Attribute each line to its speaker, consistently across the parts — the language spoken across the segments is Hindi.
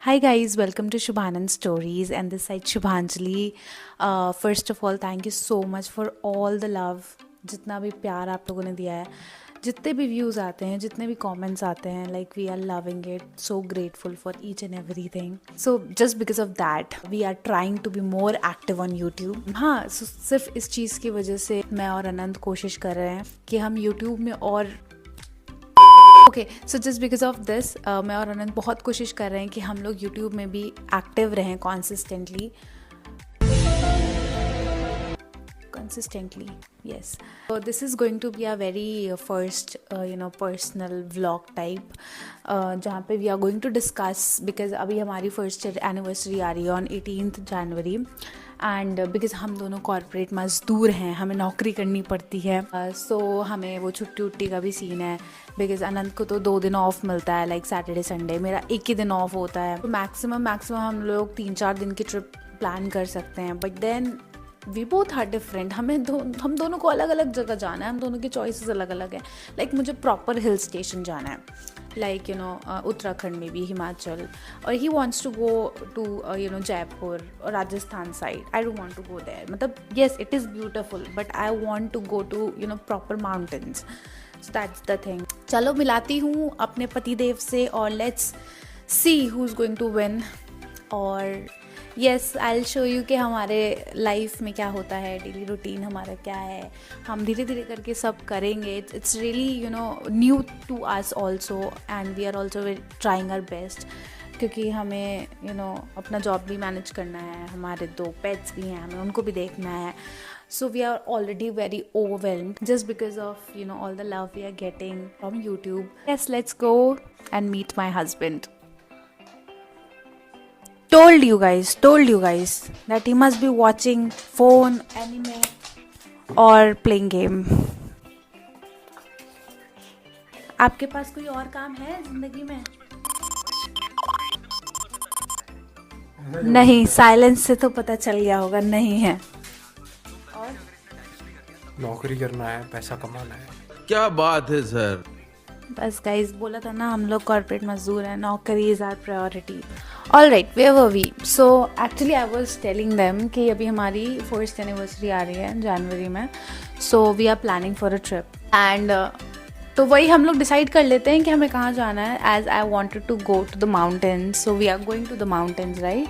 Speaker 1: Hi guys, welcome to Shubhanand Stories and this side Shubhanjali. First of all, thank you so much for all the love. जितना भी प्यार आप लोगों ने दिया है, जितने भी व्यूज़ आते हैं, जितने भी कमेंट्स आते हैं, like we are loving it, so grateful for each and everything. So just because of that, we are trying to be more active on YouTube. हाँ, so सिर्फ इस चीज़ की वजह से मैं और अनंत कोशिश कर रहे हैं कि हम YouTube में और okay so just because of this मैं और अनंत बहुत कोशिश कर रहे हैं कि हम लोग यूट्यूब में भी एक्टिव रहें consistently. Yes, so this is going to be a very first personal vlog type जहाँ पे we are going to discuss because अभी हमारी फर्स्ट एनिवर्सरी आ रही है on 18th January and because हम दोनों कॉर्पोरेट मज़दूर हैं, हमें नौकरी करनी पड़ती है सो हमें वो छुट्टी उट्टी का भी सीन है बिकॉज अनंत को तो 2 दिन ऑफ मिलता है लाइक सैटरडे संडे, मेरा एक ही दिन ऑफ होता है तो मैक्सिमम हम लोग 3-4 दिन की ट्रिप प्लान कर सकते हैं but then we both are different. हम दोनों को अलग अलग जगह जाना है, हम दोनों की चॉइसेस अलग अलग है. लाइक मुझे प्रॉपर हिल स्टेशन जाना है लाइक उत्तराखंड में भी, हिमाचल, और he wants to go to Jaipur और Rajasthan side. I don't want to go there. मतलब yes it is beautiful but I want to go to proper mountains. So that's the thing. चलो मिलाती हूँ अपने पतिदेव से और let's see who is going to win. और yes I will show you कि हमारे लाइफ में क्या होता है, डेली रूटीन हमारा क्या है. हम धीरे धीरे करके सब करेंगे. It's really new to us also and we are also trying our best क्योंकि हमें अपना जॉब भी मैनेज करना है, हमारे 2 पेट्स भी हैं, हमें उनको भी देखना है. So we are already very overwhelmed just because of all the love we are getting from YouTube. Yes, let's go and meet my husband. Told you guys that he must be watching phone, anime or playing game. आपके पास कोई और काम है जिंदगी में? नहीं, साइलेंस से तो पता चल गया होगा नहीं है. और
Speaker 2: नौकरी करना है, पैसा कमाना है.
Speaker 3: क्या बात है सर.
Speaker 1: बस गाइस, बोला था ना हम लोग कॉर्पोरेट मजदूर हैं, नौकरी is our priority. All right, where were we? So actually I was telling them कि अभी हमारी फर्स्ट एनिवर्सरी आ रही है जनवरी में. So we are planning for a trip and तो वही हम लोग डिसाइड कर लेते हैं कि हमें कहाँ जाना है. As I wanted to go to the mountains, so we are going to the mountains right.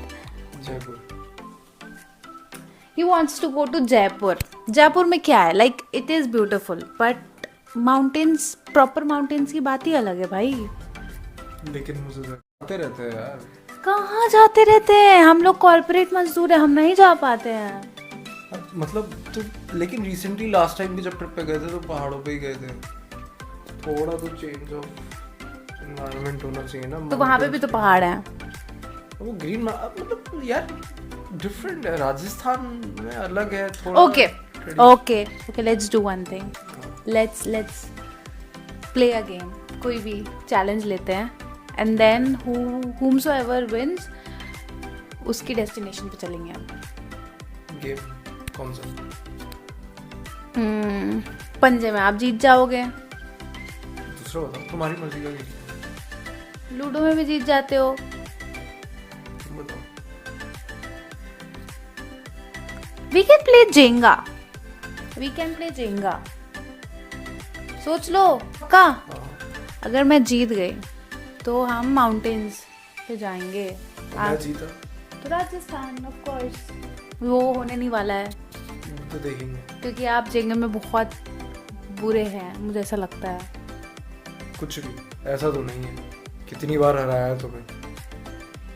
Speaker 2: Jaipur.
Speaker 1: He wants to go to Jaipur. Jaipur में क्या है, like it is beautiful but mountains, proper mountains की बात ही अलग है भाई.
Speaker 2: लेकिन मुझे जाते रहते हैं यार.
Speaker 1: कहाँ जाते रहते हैं, हम लोग कॉर्पोरेट मजदूर हैं, हम नहीं जा पाते हैं.
Speaker 2: मतलब तो लेकिन रिसेंटली लास्ट टाइम भी जब ट्रिप पे गए थे तो पहाड़ों पे ही गए थे. थोड़ा तो चेंज ऑफ एनवायरनमेंट होना चाहिए ना.
Speaker 1: तो वहाँ पे भी तो पहाड़ हैं.
Speaker 2: वो ग्रीन मतलब यार डिफरेंट है. राजस्थान में अलग है थोड़ा.
Speaker 1: Okay let's do one thing. Let's play a game. कोई भी चैलेंज लेते हैं एंड देन whomsoever wins उसकी डेस्टिनेशन पे चलेंगे हम.
Speaker 2: गेम कौन सा?
Speaker 1: पंजे में आप जीत जाओगे.
Speaker 2: दूसरा बताओ, तुम्हारी मर्जी का गेम.
Speaker 1: लूडो में भी जीत जाते हो.
Speaker 2: तुम बताओ.
Speaker 1: We can play Jenga. सोच लो पक्का. अगर मैं जीत गई तो हम माउंटेन्स पे जाएंगे.
Speaker 2: मैं जीता
Speaker 1: तो राजस्थान ऑफ कोर्स. वो होने नहीं वाला है
Speaker 2: तो देखेंगे.
Speaker 1: क्योंकि आप जेंगे में बहुत बुरे हैं, मुझे ऐसा लगता है.
Speaker 2: कुछ भी ऐसा तो नहीं है. कितनी बार हराया है तुम्हें?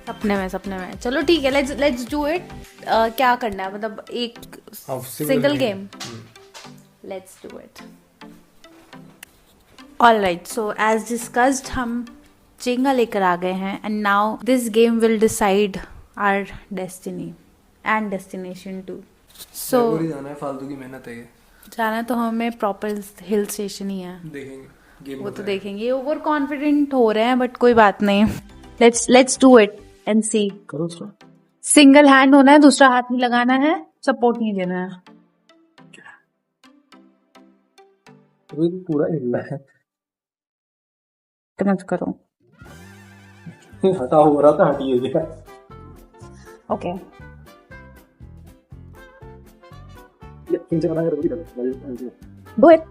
Speaker 1: सपने में. चलो ठीक है, लेट्स डू इट. क्या करना है, मतलब एक single game. Let's do it. Alright, so as discussed हम जेंगा लेकर आ गए हैं and now this game will decide our destiny and destination too. सो
Speaker 2: जाना है, फालतू की मेहनत है ये.
Speaker 1: जाना तो हमें प्रॉपर हिल स्टेशन ही है.
Speaker 2: देखेंगे गेम.
Speaker 1: वो तो देखेंगे. ओवर कॉन्फिडेंट हो रहे हैं बट कोई बात नहीं. लेट्स डू इट एंड सी.
Speaker 2: करो.
Speaker 1: सिंगल हैंड होना है, दूसरा हाथ नहीं लगाना है, सपोर्ट नहीं देना है.
Speaker 2: पूरा हिलना है.
Speaker 1: मत करो.
Speaker 2: हटा हो रहा था, हटिए गया।
Speaker 1: Okay do it.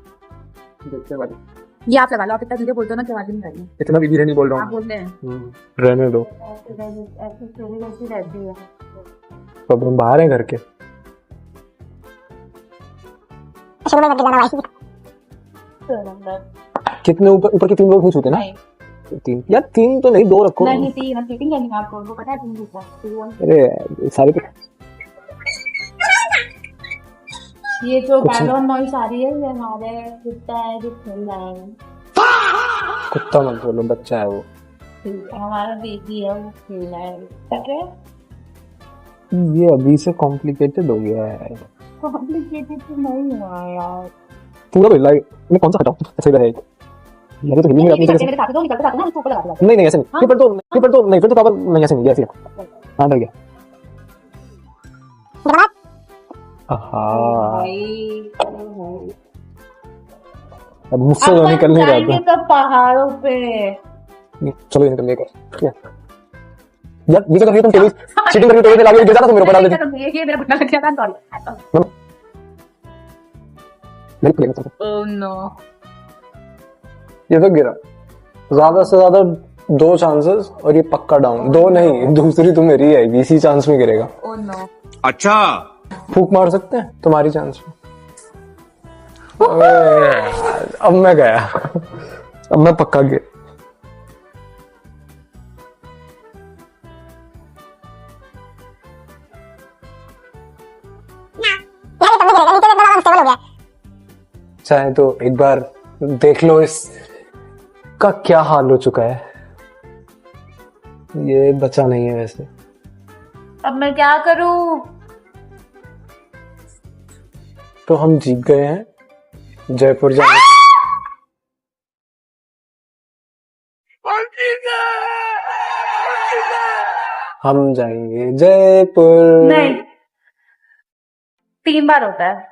Speaker 1: ये आप लगा लो, आप इतना धीरे बोलते हो ना कि आवाज नहीं रही।
Speaker 2: इतना भी धीरे नहीं बोल रहा
Speaker 1: आप बोलते हैं
Speaker 2: हूँ, रहने दो।
Speaker 1: ऐसी स्टोरी वैसी रहती है।
Speaker 2: अब हम बाहर हैं घर के। कितने ऊपर ऊपर के 3 लोग नहीं छूते ना?
Speaker 1: नहीं
Speaker 2: 3 या 3 तो नहीं, 2 रखो।
Speaker 1: नहीं तीन, हम चीटिंग करेंगे आपको, वो पता है तुम दूसरा।
Speaker 2: अरे सारे
Speaker 1: ये जो
Speaker 2: कुछ नहीं।
Speaker 1: बैकग्राउंड नॉइस आ रही है ये हमारे कुत्ता है जो खेल रहा है।
Speaker 2: कुत्ता मत बोलो, बच्चा है वो।
Speaker 1: हमारा बेबी है वो खेल रहा है। ठीक है
Speaker 2: ये अभी से कॉम्प्लिकेटेड हो गया है।
Speaker 1: कॉम्प्लिकेटेड तो नहीं हुआ यार।
Speaker 2: पूरा तो हिला मैं कौन सा हटाऊं? ऐसे ही रहेगा यार, तो हिली नहीं अपनी
Speaker 1: मेरे साथ तो निकलते जाते ना, उसको ऊपर लगा देते।
Speaker 2: नहीं नहीं ऐसे नहीं, फिर तो नहीं, फिर तो पावर नहीं, ऐसे नहीं, ऐसे हां डर गया। हाँ अब मुझसे तो निकल नहीं रहा था।
Speaker 1: तो पहाड़ों पे
Speaker 2: चलो ये निकल गया यार। नीचे तो तुम टेबल चीटिंग करके टेबल पे लाके गिर जाता तो मेरे ऊपर डाल देती।
Speaker 1: ये मेरा घुटना लग गया था, सॉरी।
Speaker 2: नहीं प्लेगा।
Speaker 1: ओह नो,
Speaker 2: ये तो गिरा। ज्यादा से ज्यादा 2 चांसेस और ये पक्का डाउन। 2 नहीं, दूसरी तो मेरी है, इसी चांस में गिरेगा।
Speaker 1: Oh no.
Speaker 3: अच्छा
Speaker 2: फूक मार सकते हैं तुम्हारी चांस में। अब मैं गया, अब मैं पक्का गया। चाहे तो एक बार देख लो इस का क्या हाल हो चुका है। ये बचा नहीं है वैसे।
Speaker 1: अब मैं क्या करूं?
Speaker 2: तो हम जीत गए हैं जयपुर जाने। हम जाएंगे जयपुर।
Speaker 1: नहीं, 3 बार होता है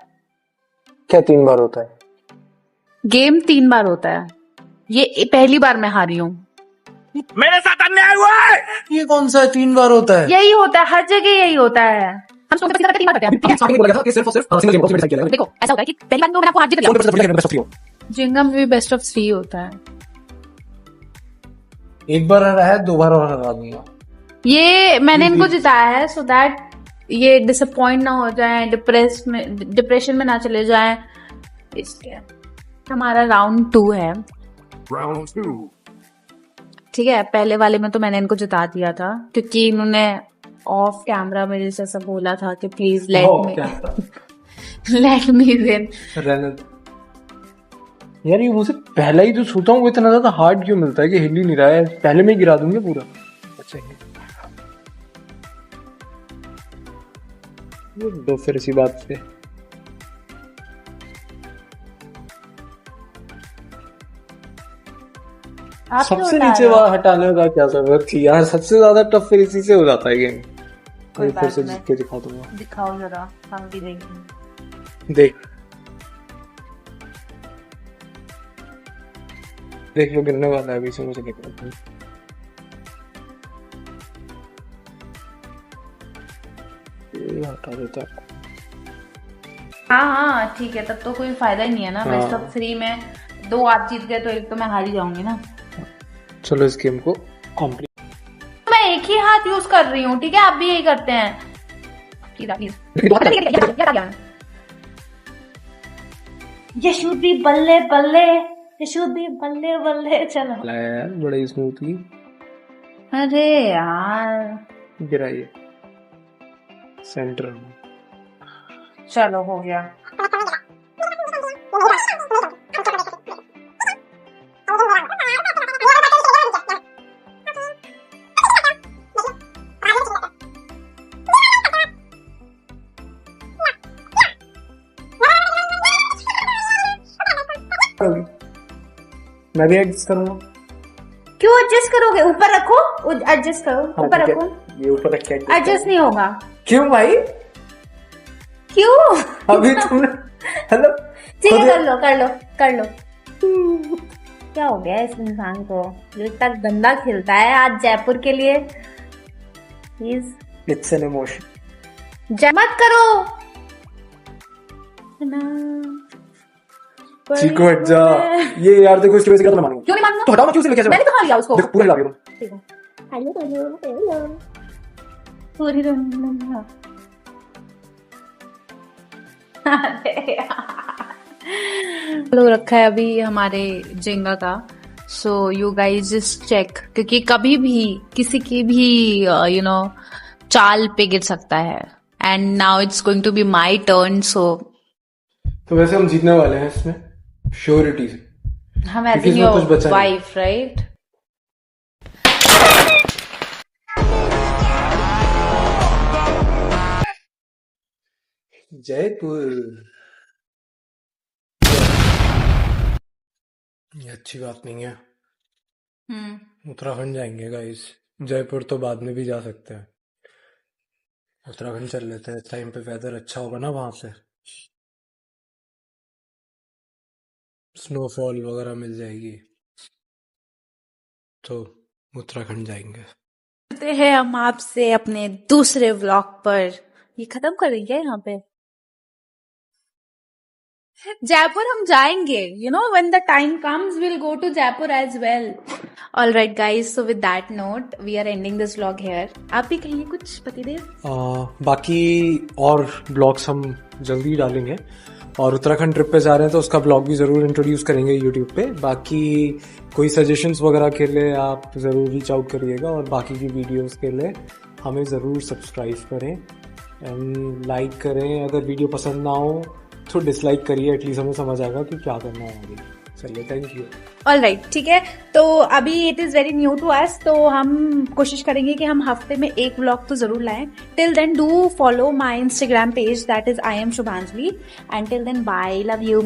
Speaker 2: क्या 3 बार होता है?
Speaker 1: गेम, 3 बार होता है। ये पहली बार मैं हारी हूँ।
Speaker 3: मेरे साथ अन्याय हुआ है।
Speaker 2: ये कौन सा 3 बार होता है?
Speaker 1: यही होता है, हर जगह यही होता है। हम सोचते हैं 3 बार करते हैं। देखो ऐसा होता है कि पहली बार में मैंने आपको हार जीत लिया। जिंगा में भी बेस्ट ऑफ 3 होता है।
Speaker 2: एक बार हरा है, 2 बार और हरा दूंगा।
Speaker 1: ये मैंने इनको जिताया है सो दैट ये डिसअपॉइंट ना हो जाए, डिप्रेशन में ना चले जाए, इसलिए। हमारा राउंड 2 है।
Speaker 3: राउंड 2
Speaker 1: ठीक है, पहले वाले में तो मैंने इनको जिता दिया था क्योंकि इन्होंने ऑफ कैमरा मेरे से ऐसा बोला था कि प्लीज लेट मी विन।
Speaker 2: यार ये मुझे पहला ही जो छूता हूँ वो इतना ज्यादा हार्ड क्यों मिलता है कि हिल ही नहीं रहा है। पहले में ही गिरा दूंगे पूरा। अच्छा ये दो फिर इसी बात पे। सबसे नीचे वाला हटाने का क्या जरूरत थी यार? सबसे ज्यादा टफ फिर इसी से हो जाता है गेम।
Speaker 1: कोई
Speaker 2: फिर से
Speaker 1: बात
Speaker 2: जीत के दिखा दूंगा।
Speaker 1: दिखाओ जरा, हम भी देखेंगे।
Speaker 2: देख लो गिरने वाला है अभी से, मुझे निकल। ये हटा देता।
Speaker 1: हाँ ठीक है, तब तो कोई फायदा ही नहीं है ना। बेस्ट ऑफ 3 में 2 आप जीत गए तो 1 तो मैं हारी जाऊंगी ना।
Speaker 2: चलो इस गेम को कंप्लीट।
Speaker 1: मैं एक ही हाथ यूज कर रही हूँ, ठीक है? आप भी यही करते हैं। यशुदी बल्ले बल्ले, यशुदी बल्ले बल्ले। चलो
Speaker 2: यार बड़ा स्मूथली।
Speaker 1: अरे यार
Speaker 2: गिराइए सेंटर में।
Speaker 1: चलो हो गया।
Speaker 2: मैं भी एडजस्ट करूंगा।
Speaker 1: क्यों एडजस्ट करोगे? ऊपर रखो, एडजस्ट करो। ऊपर रखो,
Speaker 2: ये ऊपर रख के
Speaker 1: एडजस्ट नहीं होगा।
Speaker 2: क्यों भाई?
Speaker 1: क्यों?
Speaker 2: अभी तुमने हेलो
Speaker 1: ठीक है, कर लो कर लो कर लो। क्या हो गया इस इंसान को जो इतना गंदा खेलता है आज जयपुर के लिए? Please
Speaker 2: it's an emotion.
Speaker 1: जय मत करो ना।
Speaker 2: चीकू हट जा। ये यार देखो इसकी वजह से क्या तो मैं मानूंगा।
Speaker 1: क्यों नहीं मानूंगा?
Speaker 2: तो हटाओ ना, क्यों से लेके जाओ?
Speaker 1: मैंने कहा लिया उसको।
Speaker 2: देखो पूरा हिला दिया तुम।
Speaker 1: ठीक है। हेलो पूरी रंग लो रखा है अभी हमारे जेंगा का। So you guys just check, क्योंकि कभी भी किसी की भी यू नो चाल पे गिर सकता है। And now it's going to be my turn. So
Speaker 2: तो वैसे हम जीतने वाले हैं इसमें श्योरिटी से।
Speaker 1: हम
Speaker 2: क्योंकि
Speaker 1: एज
Speaker 2: इसमें
Speaker 1: योर
Speaker 2: कुछ बचा नहीं।
Speaker 1: Wife right.
Speaker 2: जयपुर, ये अच्छी बात नहीं है। उत्तराखंड जाएंगे गाइस। जयपुर तो बाद में भी जा सकते हैं, उत्तराखंड चल लेते हैं। टाइम पे वेदर अच्छा होगा ना वहां से, स्नोफॉल वगैरह मिल जाएगी, तो उत्तराखंड जाएंगे।
Speaker 1: मिलते हैं हम आपसे अपने दूसरे व्लॉग पर। ये खत्म करेंगे यहाँ पे। जयपुर हम जाएंगे, you know, when the time comes we'll go to Jaipur as well. All right guys, so with that note we are ending this vlog here. आप भी कहिए कुछ पतिदेव।
Speaker 2: बाकी और ब्लॉग्स हम जल्दी डालेंगे, और उत्तराखंड ट्रिप पे जा रहे हैं तो उसका ब्लॉग भी ज़रूर इंट्रोड्यूस करेंगे यूट्यूब पे। बाकी कोई सजेशंस वगैरह के लिए आप ज़रूर रीच आउट करिएगा, और बाकी की वीडियोस के लिए हमें ज़रूर सब्सक्राइब करें एंड लाइक करें। अगर वीडियो पसंद ना हो तो डिसलाइक करिए, एटलीस्ट हमें समझ आएगा कि क्या करना है आगे। चलिए, थैंक यू।
Speaker 1: ऑल राइट, ठीक है। तो अभी it is very new to us, तो हम कोशिश करेंगे कि हम हफ्ते में एक व्लॉग तो जरूर लाएं। Till then do follow my Instagram page, that is I am Shubhanjali, and till then bye, love you.